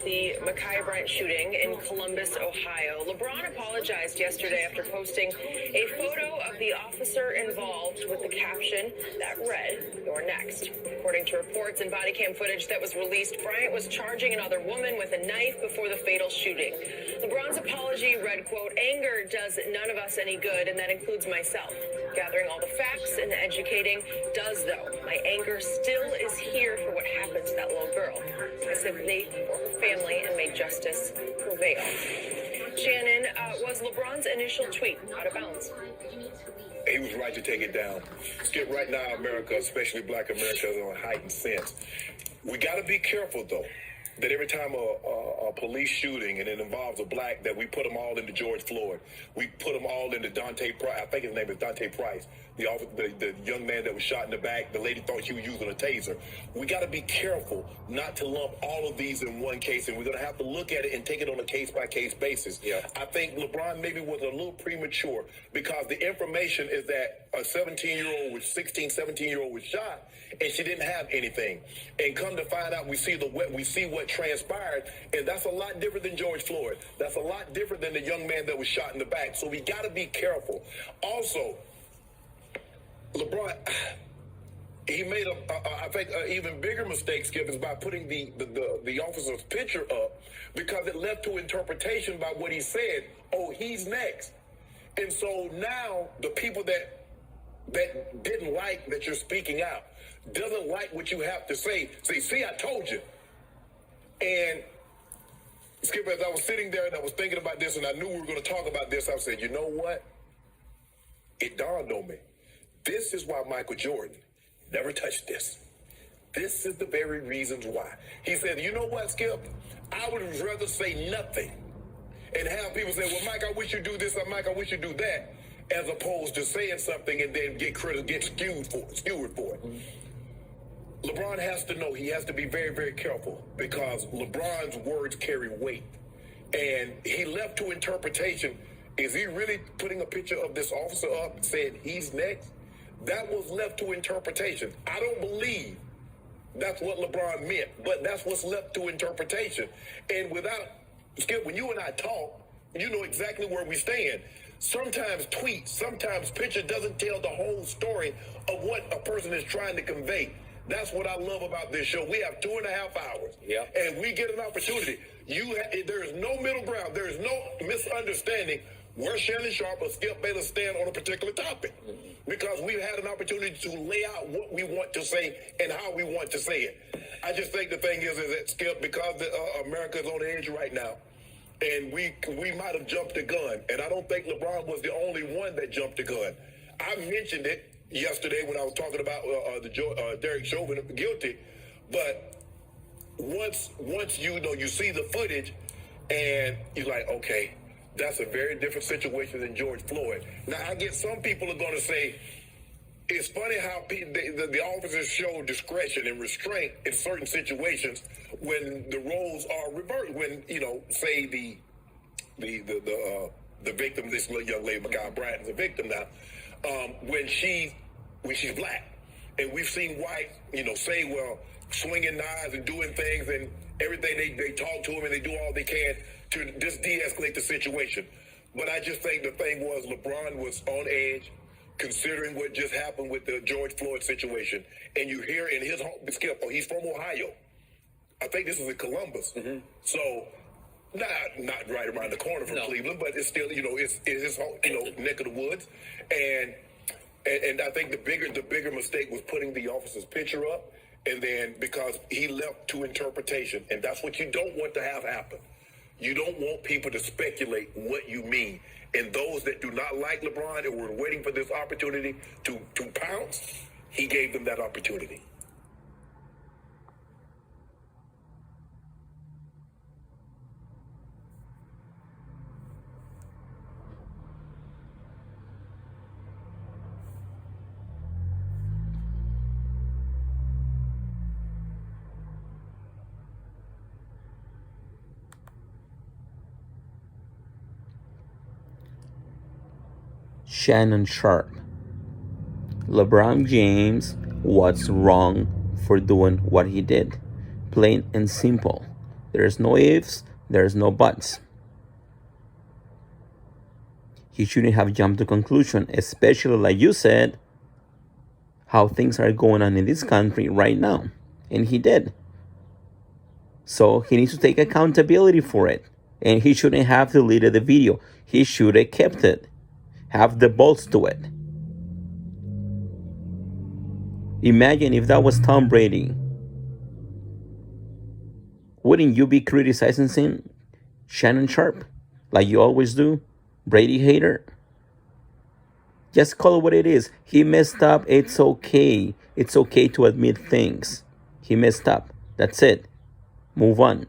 The Ma'Khia Bryant shooting in Columbus, Ohio. LeBron apologized yesterday after posting a photo of the officer involved with the caption that read, "You're next." According to reports and body cam footage that was released, Bryant was charging another woman with a knife before the fatal shooting. LeBron's apology read, quote, "Anger does none of us any good, and that includes myself. Gathering all the facts and educating does, though. My anger still is here for what happened to that little girl. I sympathy for her family and may justice prevail." Shannon, was LeBron's initial tweet out of bounds? He was right to take it down. Skip, right now, America, especially Black America, is on a heightened sense. We got to be careful, though, that every time a police shooting and it involves a black, that we put them all into George Floyd. We put them all into Dante Price. I think his name is Dante Price, the young man that was shot in the back. The lady thought she was using a taser. We got to be careful not to lump all of these in one case, and we're going to have to look at it and take it on a case-by-case basis. Yeah. I think LeBron maybe was a little premature because the information is that a 17-year-old was 17-year-old was shot, and she didn't have anything. And come to find out, we see what transpired, and that's a lot different than George Floyd. That's a lot different than the young man that was shot in the back. So we got to be careful. Also, LeBron, he made I think an even bigger mistake, Skip, is by putting the officer's picture up, because it left to interpretation by what he said. Oh, he's next. And so now the people that didn't like that you're speaking out, doesn't like what you have to say see, I told you. And Skip, as I was sitting there and I was thinking about this and I knew we were going to talk about this, I said, you know what? It dawned on me. This is why Michael Jordan never touched this. This is the very reasons why. He said, you know what, Skip? I would rather say nothing and have people say, well, Mike, I wish you do this, or Mike, I wish you do that, as opposed to saying something and then get skewed for it. Mm-hmm. LeBron has to know, he has to be very, very careful, because LeBron's words carry weight. And he left to interpretation. Is he really putting a picture of this officer up saying he's next? That was left to interpretation. I don't believe that's what LeBron meant, but that's what's left to interpretation. And without, Skip, when you and I talk, you know exactly where we stand. Sometimes tweets, sometimes picture doesn't tell the whole story of what a person is trying to convey. That's what I love about this show. We have 2.5 hours, and we get an opportunity. There is no middle ground. There is no misunderstanding where Shannon Sharpe or Skip Bayless stand on a particular topic, because we've had an opportunity to lay out what we want to say and how we want to say it. I just think the thing is that, Skip, because America is on the edge right now, and we might have jumped the gun, and I don't think LeBron was the only one that jumped the gun. I mentioned it yesterday when I was talking about Derek Chauvin guilty, but once you see the footage and you're like, okay, that's a very different situation than George Floyd. Now, I get some people are going to say, it's funny how the officers show discretion and restraint in certain situations when the roles are reversed. When, say the victim, this little young lady, Ma'Khia Bryant, is a victim now, when she's black, and we've seen whites, say, well, swinging knives and doing things and everything, they talk to him and they do all they can to just de-escalate the situation. But I just think the thing was LeBron was on edge, considering what just happened with the George Floyd situation. And you hear in his home, Skip, he's from Ohio. I think this is in Columbus. Mm-hmm. So not right around the corner from Cleveland, but it's still, it's his home, neck of the woods. And I think the bigger mistake was putting the officer's picture up, and then because he left to interpretation, and that's what you don't want to have happen. You don't want people to speculate what you mean. And those that do not like LeBron and were waiting for this opportunity to pounce, he gave them that opportunity. Shannon Sharpe. LeBron James was wrong for doing what he did. Plain and simple. There's no ifs, there's no buts. He shouldn't have jumped to conclusion, especially like you said, how things are going on in this country right now. And he did. So he needs to take accountability for it. And he shouldn't have deleted the video. He should have kept it. Have the balls to it. Imagine if that was Tom Brady. Wouldn't you be criticizing him, Shannon Sharpe, like you always do? Brady hater? Just call it what it is. He messed up. It's okay. It's okay to admit things. He messed up. That's it. Move on.